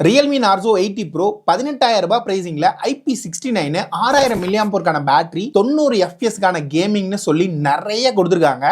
Realme Narzo 80 Pro 18,000 ரூபாய் பிரைசிங்ல IP69 6000 mAh battery 90 FPS கேமிங்னு சொல்லி நிறைய கொடுத்துருக்காங்க.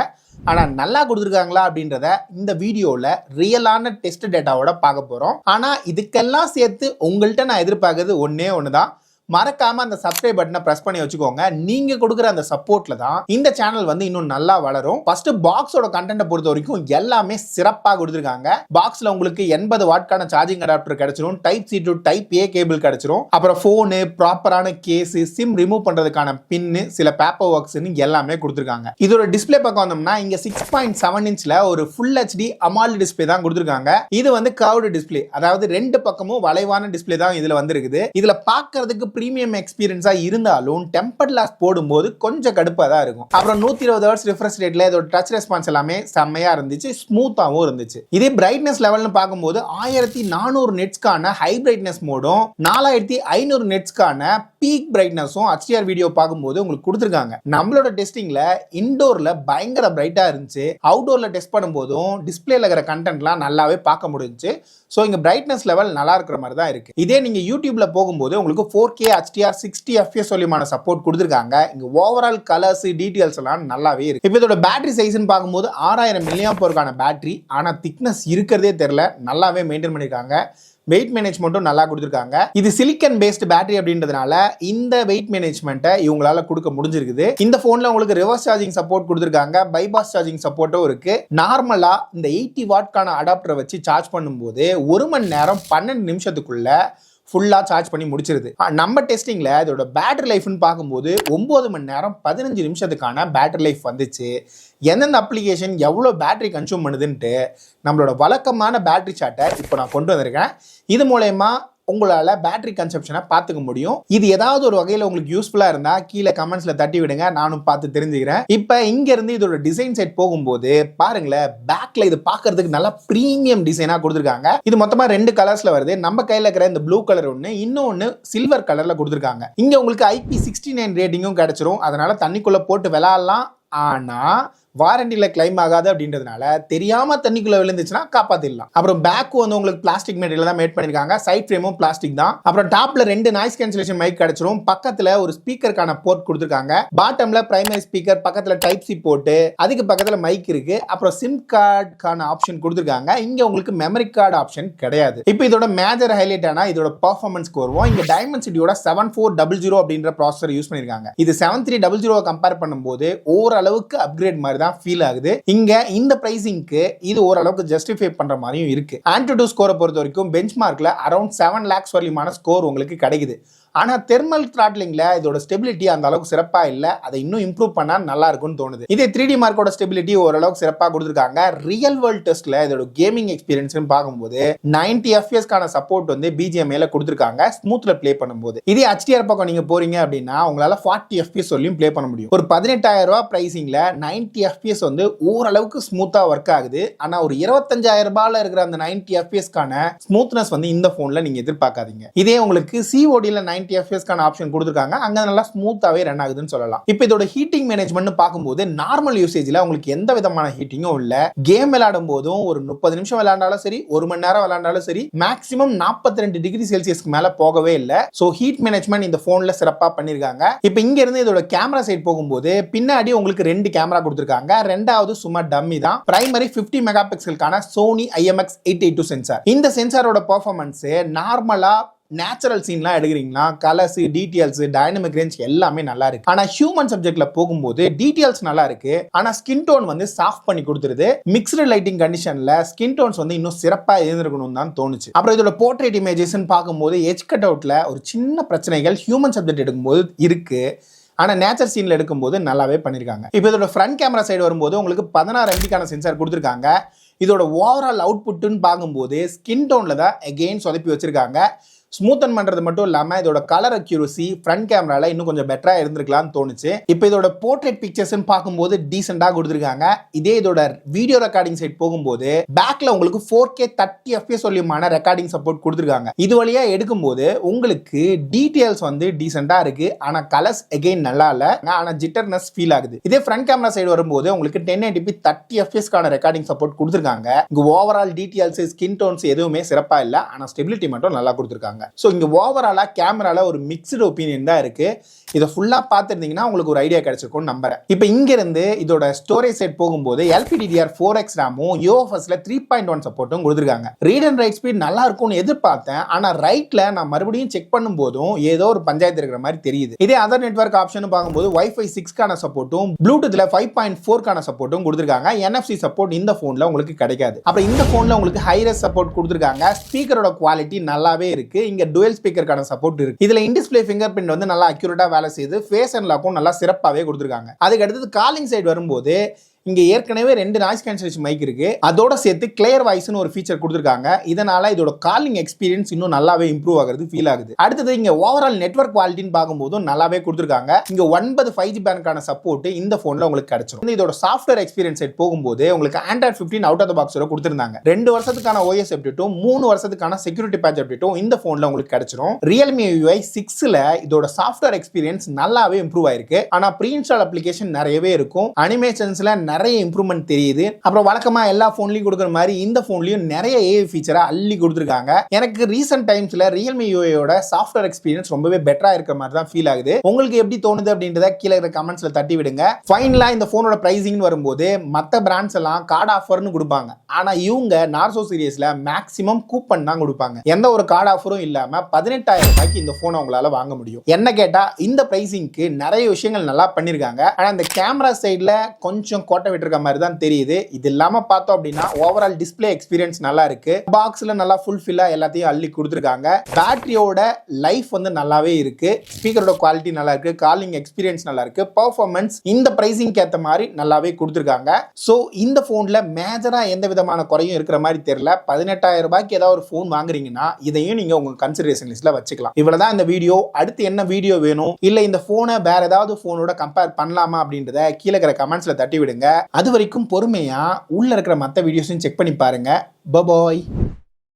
ஆனா நல்லா கொடுத்துருக்காங்களா அப்படின்றத இந்த வீடியோல ரியலான டெஸ்ட் டேட்டாவோட பார்க்க போறோம். ஆனா இதுக்கெல்லாம் சேர்த்து உங்கள்கிட்ட நான் எதிர்பார்க்கறது ஒன்னே ஒண்ணுதான். மறக்காம அந்த சப்ஸ்கிரைப் பட்டனை பிரஸ் பண்ணி வச்சுக்கோங்க. நீங்க கொடுக்குற அந்த சப்போர்ட்ல தான் இந்த சேனல் வந்து இன்னும் நல்லா வளரும். ஃபர்ஸ்ட் பாக்ஸோட கண்டென்ட்டை பொறுத்த வரைக்கும் எல்லாமே சிறப்பா கொடுத்துருக்காங்க. பாக்ஸ்ல உங்களுக்கு 80 வாட்கான சார்ஜிங் அடாப்டர் கிடைச்சிரும், type C to type A cable கிடைச்சிரும், அப்புறம் போனு, ப்ராப்பரான கேஸ், சிம் ரிமூவ் பண்றதுக்கான பின்னு, சில பேப்பர் ஒர்க்ஸ்னு எல்லாமே கொடுத்துருக்காங்க. இதோட டிஸ்பிளே பக்கம் வந்தோம்னா இங்க 6.7 இன்ச்ல ஒரு ஃபுல் HD அமால்ட் டிஸ்பிளே தான் கொடுத்துருக்காங்க. இது வந்து கர்வ்டு டிஸ்பிளே, அதாவது ரெண்டு பக்கமும் வளைவான டிஸ்பிளே தான் இதுல வந்திருக்குது. இதுல பார்க்கிறதுக்கு பிரீமியம் எக்ஸ்பீரியன்ஸா இருந்தாலும் டெம்பர் கிளாஸ் போடும்போது கொஞ்சம் கடுப்பா தான் இருக்கும். அப்புறம் 120 ஹெர்ட்ஸ் ரிஃப்ரெஷ் ரேட்ல இதோட டச் ரெஸ்பான்ஸ் எல்லாமே செம்மையா இருந்துச்சு, ஸ்மூத்தாவும் இருந்துச்சு. இதே பிரைட்னஸ் லெவல்னு பார்க்கும்போது 1400 நெட்ஸ்க்கான ஹை பிரைட்னஸ் மோடும் 4500 நெட்ஸ்க்கான பீக் பிரைட்னஸும் HDR வீடியோ பார்க்கும்போது உங்களுக்கு கொடுத்துருக்காங்க. நம்மளோட டெஸ்டிங்ல இன்டோர்ல பயங்கர பிரைட்டா இருந்துச்சு, அவுட்டோர்ல டெஸ்ட் பண்ணும்போதும் டிஸ்பிளேல இருக்கிற கண்டென்ட்லாம் நல்லாவே பார்க்க முடிஞ்சுச்சு. ஸோ இங்க பிரைட்னஸ் லெவல் நல்லா இருக்கிற மாதிரி தான் இருக்கு. இதே நீங்க யூடியூப்ல போகும்போது உங்களுக்கு 4K HDR 60 FPS சொல்லிமான சப்போர்ட் கொடுத்துருக்காங்க. இங்க ஓவரால் கலர்ஸ் டீடைல்ஸ் எல்லாம் நல்லாவே இருக்கு. இப்போ இதோட பேட்டரி சைஸ்ன்னு பார்க்கும்போது 6000 mAh பேட்டரி, ஆனா திக்னஸ் இருக்கிறதே தெரியல, நல்லாவே மெயின்டைன் பண்ணிருக்காங்க. வெயிட் மேனேஜ்மெண்ட்டும் நல்லா கொடுத்துருக்காங்க. இது சிலிக்கன் பேஸ்ட் பேட்டரி அப்படின்றதுனால இந்த வெயிட் மேனேஜ்மெண்ட்டை இவங்களால கொடுக்க முடிஞ்சிருக்குது. இந்த போன்ல உங்களுக்கு ரிவர்ஸ் சார்ஜிங் சப்போர்ட் கொடுத்துருக்காங்க, பைபாஸ் சார்ஜிங் சப்போர்ட்டும் இருக்கு. நார்மலா இந்த 80 வாட்கான அடாப்டரை வச்சு சார்ஜ் பண்ணும்போது 1 மணி நேரம் 12 நிமிஷத்துக்குள்ள ஃபுல்லா சார்ஜ் பண்ணி முடிச்சிருது. நம்ம டெஸ்டிங்ல இதோட பேட்டரி லைஃப்னு பார்க்கும்போது 9 மணி நேரம் 15 நிமிஷத்துக்கான பேட்டரி லைஃப் வந்துச்சு. எந்தெந்த அப்ளிகேஷன் எவ்வளோ பேட்டரி கன்சூம் பண்ணுதுன்ட்டு நம்மளோட வழக்கமான பேட்டரி சார்ட்டை இப்போ நான் கொண்டு வந்திருக்கேன். இது மூலயமா உங்களால் பேட்டரி கன்சப்ஷனை பார்த்துக்க முடியும். இது ஏதாவது ஒரு வகையில் உங்களுக்கு யூஸ்ஃபுல்லாக இருந்தால் கீழே கமெண்ட்ஸ்ல தட்டி விடுங்க, நானும் பார்த்து தெரிஞ்சுக்கிறேன். இப்போ இங்கேருந்து இதோட டிசைன் செட் போகும்போது பாருங்களேன், பேக்கில் இது பார்க்கறதுக்கு நல்லா ப்ரீமியம் டிசைனாக கொடுத்துருக்காங்க. இது மொத்தமாக 2 கலர்ஸில் வருது. நம்ம கையில் இருக்கிற இந்த ப்ளூ கலர் ஒன்று, இன்னொன்று சில்வர் கலரில் கொடுத்துருக்காங்க. இங்கே உங்களுக்கு IP69 ரேட்டிங்கும் கிடைச்சிரும், அதனால தண்ணிக்குள்ளே போட்டு விளையாடலாம். ஆனால் வாரண்டியில் கிளைம் ஆகாது அப்படின்றதுனால தெரியாம தண்ணிக்குள்ள விழுந்துச்சுன்னா காப்பாத்திடலாம். அப்புறம் பேக் வந்து உங்களுக்கு பிளாஸ்டிக் மெட்டீரியல் தான் மேட் பண்ணிருக்காங்க. சைட் ஃப்ரேமும் பிளாஸ்டிக் தான். அப்புறம் டாப்ல 2 நாய்ஸ் கேன்சலேஷன் மைக் கிடைச்சிரும். பக்கத்துல ஒரு ஸ்பீக்கருக்கான போர்ட் கொடுத்துருக்காங்க. பாட்டம்ல பிரைமரி ஸ்பீக்கர், பக்கத்துல டைப் சி போர்ட், அதுக்கு பக்கத்துல மைக் இருக்கு. அப்புறம் சிம் கார்டுக்கான ஆப்ஷன் கொடுத்துருக்காங்க. இங்க உங்களுக்கு மெமரி கார்டு ஆப்ஷன் கிடையாது. இப்போ இதோட மேஜர் ஹைலைட் ஆனா இதோட பெர்ஃபார்மன்ஸ் வருவோம். இங்க டைமென்சிட்டியோட 7400 அப்படின்ற ப்ராசஸர் யூஸ் பண்ணிருக்காங்க. இது 7300 கம்பேர் பண்ணும்போது ஓரளவுக்கு அப்கிரேட் மாதிரி ஃபீல் ஆகுது. இங்க இந்த பிரைசிங்க்கு இது ஓரளவுக்கு ஜஸ்டிஃபை பண்ற மாதிரியும் இருக்கு. ஆன்டிடியூட் ஸ்கோரை பொறுத்த வரைக்கும் பெஞ்ச்மார்க்ல அரௌண்ட் 7 lakhs வரலியமான ஸ்கோர் உங்களுக்கு கிடைக்குது. ஆனா தெர்மல் த்ராட்லிங்ல இதோட ஸ்டெபிலிட்டி அந்த அளவுக்கு சிறப்பா இல்ல, அதை இன்னும் இம்ப்ரூவ் பண்ணா நல்லா இருக்கும்னு தோணுது. இதே 3D மார்க்கோட ஸ்டெபிலிட்டி ஓரளவுக்கு சிறப்பா கொடுத்துருக்காங்க. ரியல் வேர்ல்ட் டெஸ்ட்ல இதோட கேமிங் எக்ஸ்பீரியன்ஸ் பார்க்கும்போது 90 FPS சப்போர்ட் வந்து BGMA கொடுத்துருக்காங்க ஸ்மூத்ல பிளே பண்ணும்போது. இதே HDR பக்கம் நீங்க போறீங்க அப்படின்னா உங்களால 40 FPS சொல்லியும் பிளே பண்ண முடியும். ஒரு 18,000 ரூபாய் பிரைசிங்ல 90 FPS வந்து ஓரளவுக்கு ஸ்மூத்தா ஒர்க் ஆகுது. ஆனா ஒரு 25,000 ரூபாயில இருக்கிற அந்த 90 FPS ஸ்மூத்னஸ் வந்து இந்த போன்ல நீங்க எதிர்பார்க்காதீங்க. இதே உங்களுக்கு COD-ல 90 FPS ஆப்ஷன் கொடுத்திருக்காங்க, அங்க நல்லா ஸ்மூத்தாவே ரன் ஆகுதுன்னு சொல்லலாம். இப்போ இதோட ஹீட்டிங் மேனேஜ்மென்ட் பார்க்கும்போது நார்மல் யூசேஜ்ல உங்களுக்கு எந்த விதமான ஹீட்டிங்கும் இல்ல. கேம் விளையாடும் போதும் ஒரு 30 நிமிஷம் விளையாண்டாலும் சரி, 1 மணி நேரம் விளையாண்டாலும் சரி, மேக்ஸிமம் 42 டிகிரி செல்சியஸ்க்கு மேல போகவே இல்ல. சோ ஹீட் மேனேஜ்மென்ட் இந்த போன்ல சிறப்பா பண்ணிருக்காங்க. இப்போ இங்க இருந்து இதோட கேமரா சைட் போகும்போது பின்னாடி உங்களுக்கு 2 கேமரா கொடுத்திருக்காங்க. ரெண்டாவது சும்மா டம்மி தான். பிரைமரி 50 மெகா பிக்சலுக்கான சோனி IMX882 சென்சார். இந்த சென்சாரோட பெர்ஃபார்மன்ஸ் நார்மலா நேச்சுரல் சீன்லாம் எடுக்கிறீங்களா, கலர்ஸ், டீடைல்ஸ், டைனமிக் ரேஞ்ச் எல்லாமே நல்லா இருக்கு. ஆனா ஹியூமன் சப்ஜெக்ட்ல போகும்போது டீடைல்ஸ் நல்லா இருக்கு, ஆனா ஸ்கின் டோன் வந்து சாஃப்ட் பண்ணி கொடுத்துருது. மிக்ஸ்டு லைட்டிங் கண்டிஷன்ல ஸ்கின் டோன்ஸ் வந்து இன்னும் சிறப்பா இருந்திருக்கணும் தான் தோணுச்சு. அப்புறம் இதோட போர்ட்ரேட் இமேஜஸ் பார்க்கும்போது எட்ஜ் கட் அவுட்ல ஒரு சின்ன பிரச்சனைகள் ஹியூமன் சப்ஜெக்ட் எடுக்கும்போது இருக்கு, ஆனா நேச்சர் சீன்ல எடுக்கும்போது நல்லாவே பண்ணிருக்காங்க. இப்போ இதோட ஃப்ரண்ட் கேமரா சைடு வரும்போது உங்களுக்கு 16 MB சென்சார் கொடுத்துருக்காங்க. இதோட ஓவரால் அவுட்புட்னு பார்க்கும்போது ஸ்கின் டோன்ல தான் அகெயின் சொதப்பி வச்சிருக்காங்க. ஸ்மூத்தன் பண்றது மட்டும் இல்லாம இதோட கலர் அக்யூரசி ஃப்ரண்ட் கேமரால இன்னும் கொஞ்சம் பெட்டரா இருந்திருக்கலாம்னு தோணுச்சு. இப்போ இதோட போர்ட்ரேட் பிக்சர்ஸ் பார்க்கும்போது டீசெண்டா கொடுத்துருக்காங்க. இதே இதோட வீடியோ ரெக்கார்டிங் சைட் போகும்போது பேக்ல உங்களுக்கு 4K 30 FPS சொல்லியமான ரெக்கார்டிங் சப்போர்ட் கொடுத்துருக்காங்க. இது வழியா எடுக்கும்போது உங்களுக்கு டீடைல்ஸ் வந்து டீசெண்டா இருக்கு. ஆனா கலர்ஸ் அகைன் நல்லா இல்ல. ஆனா ஜிட்டர்னஸ் ஃபீல் ஆகுது. இதே ஃப்ரண்ட் கேமரா சைடு வரும்போது உங்களுக்கு 1080p 30 FPS கான ரெக்கார்டிங் சப்போர்ட் கொடுத்துருக்காங்க. இங்க ஓவரால் டீடைல்ஸ் ஸ்கின் டோன்ஸ் எதுவுமே சிறப்பா இல்ல. ஆனா ஸ்டெபிலிட்டி மட்டும் நல்லா கொடுத்துருக்காங்க. சோ இங்க ஓவராலா கேமரால ஒரு மிக்ஸ்டு ஒப்பீனியன் தான் இருக்கு. இதை ஃபுல்லா பார்த்துருந்தீங்கன்னா உங்களுக்கு ஒரு ஐடியா கிடைச்சிருக்கும் நம்புறேன். இப்போ இங்க இருந்து இதோட ஸ்டோரேஜ் செட் போகும்போது LPDDR4X ரேமும் UFSல 3.1 சப்போர்ட்டும் கொடுத்துருக்காங்க. ரீட் அண்ட் ரைட் ஸ்பீட் நல்லா இருக்கும்னு எதிர்பார்த்தேன். ஆனா ரைட்ல நான் மறுபடியும் செக் பண்ணும்போதும் ஏதோ ஒரு பஞ்சாயத்து இருக்கிற மாதிரி தெரியுது. இதே அதர் நெட்வொர்க் ஆப்ஷன் பார்க்கும்போது Wi-Fi 6 கான சப்போர்ட்டும் ப்ளூடூத்ல 5.4 கான சப்போர்ட்டும் கொடுத்துருக்காங்க. NFC சப்போர்ட் இந்த போன்ல உங்களுக்கு கிடைக்காது. அப்புறம் இந்த போன்ல உங்களுக்கு ஹைரஸ் சப்போர்ட் கொடுத்துருக்காங்க. ஸ்பீக்கரோட குவாலிட்டி நல்லாவே இருக்கு. இங்க டுவல் ஸ்பீக்கருக்கான சப்போர்ட் இருக்கு. இதுல இன் டிஸ்ப்ளே ஃபிங்கர் பிரிண்ட் வந்து நல்லா அக்யூரேட்டா வேலை செய்து ஃபேஸ் அண்ட் லாக்கும் நல்லா சிறப்பாவே கொடுத்துருக்காங்க. அதுக்கு அடுத்தது காலிங் சைடு வரும்போது இங்க ஏற்கனவே 2 நாய்ஸ் கேன்சலேஷன் மைக் இருக்கு. அதோட சேர்த்து கிளியர் வாய்ஸ்னு ஒரு ஃபீச்சர் கொடுத்துருக்காங்க. இதனால இதோட காலிங் எக்ஸ்பீரியன்ஸ் இன்னும் நல்லாவே இம்ப்ரூவ் ஆகுறது ஃபீல் ஆகுது. அடுத்தது இங்க ஓவரால் நெட்வொர்க் குவாலிட்டின்னு பார்க்கும்போதும் நல்லாவே கொடுத்துருக்காங்க. இங்க 9 5G பேண்டுக்கான சப்போர்ட் இந்த போன்ல உங்களுக்கு கிடைச்சிடும். இதோட சாஃப்ட்வேர் எக்ஸ்பீரியன்ஸ் சைட் போகும்போது உங்களுக்கு Android 15 அவுட் ஆஃப் த பாக்ஸோட கொடுத்துருந்தாங்க. 2 வருஷத்துக்கான OS அப்டேட்டும் 3 வருஷத்துக்கான செக்யூரிட்டி பேட்ச் அப்டேட்டும் இந்த போன்ல உங்களுக்கு கிடைச்சிடும். Realme UI 6ல இதோட சாஃப்ட்வேர் எக்ஸ்பீரியன்ஸ் நல்லாவே இம்ப்ரூவ் ஆயிருக்கு. ஆனா ப்ரீ இன்ஸ்டால் அப்ளிகேஷன் நிறையவே இருக்கும். அனிமேஷன்ஸ்ல நிறைய இம்ப்ரூவ்மெண்ட் தெரியுது. அப்புறம் வழக்கமா எல்லா போன்லயும் கொடுக்குற மாதிரி இந்த போன்லயும் நிறைய AI ஃபீச்சரா அள்ளி கொடுத்துருக்காங்க. எனக்கு ரீசன்ட் டைம்ஸ்ல Realme UI யோட சாஃப்ட்வேர் எக்ஸ்பீரியன்ஸ் ரொம்பவே பெட்டரா இருக்கிற மாதிரி தான் ஃபீல் ஆகுது. உங்களுக்கு எப்படி தோணுது அப்படின்றத கீழே இருக்கிற கமெண்ட்ஸ்ல தட்டி விடுங்க. ஃபைனலா இந்த போனோட பிரைசிங் வரும்போது மற்ற பிராண்ட்ஸ் எல்லாம் கார்டு ஆஃபர்னு கொடுப்பாங்க. ஆனா இவங்க நார்சோ சீரிஸ்ல மேக்ஸிமம் கூப்பன் தான் கொடுப்பாங்க. எந்த ஒரு கார்டு ஆஃபரும் இல்லாம 18,000 ரூபாய்க்கு இந்த போனை உங்களால வாங்க முடியும். என்ன கேட்டா இந்த பிரைசிங்க்கு நிறைய விஷயங்கள் நல்லா பண்ணிருக்காங்க. ஆனா இந்த கேமரா சைடுல கொஞ்சம் கோட்டை விட்டுருக்க மாதிரி தான் தெரியுது. இது இல்லாம பார்த்தோம் அப்படின்னா ஓவரால் டிஸ்ப்ளே எக்ஸ்பீரியன்ஸ் நல்லா இருக்கு. பாக்ஸ்ல நல்லா ஃபுல்ஃபில்லா எல்லாத்தையும் அள்ளி கொடுத்துருக்காங்க. பேட்டரியோட லைஃப் வந்து நல்லாவே இருக்கு. ஸ்பீக்கரோட குவாலிட்டி நல்லா இருக்கு. காலிங் எக்ஸ்பீரியன்ஸ் நல்லா இருக்கு. பெர்ஃபார்மன்ஸ் இந்த பிரைசிங்க்கு ஏத்த மாதிரி நல்லாவே கொடுத்துருக்காங்க. சோ இந்த போன்ல மேஜரா எந்த விதமான குறையும் இருக்கிற மாதிரி தெரியல. 18,000 ரூபாய்க்கு ஏதாவது ஒரு போன் வாங்குறீங்கன்னா இதையும் நீங்க உங்க கன்சிடரேஷன் லிஸ்ட்ல வச்சுக்கலாம். இவ்வளவுதான் இந்த வீடியோ. அடுத்து என்ன வீடியோ வேணும், இல்ல இந்த போனை வேற ஏதாவது போனோட கம்பேர் பண்ணலாமா அப்படின்றத கீழே இருக்கிற கமெண்ட்ஸ்ல தட்டி விடுங்க. அது வரைக்கும் பொறுமையா உள்ள இருக்கிற மற்ற வீடியோஸையும் செக் பண்ணி பாருங்க. பாய்.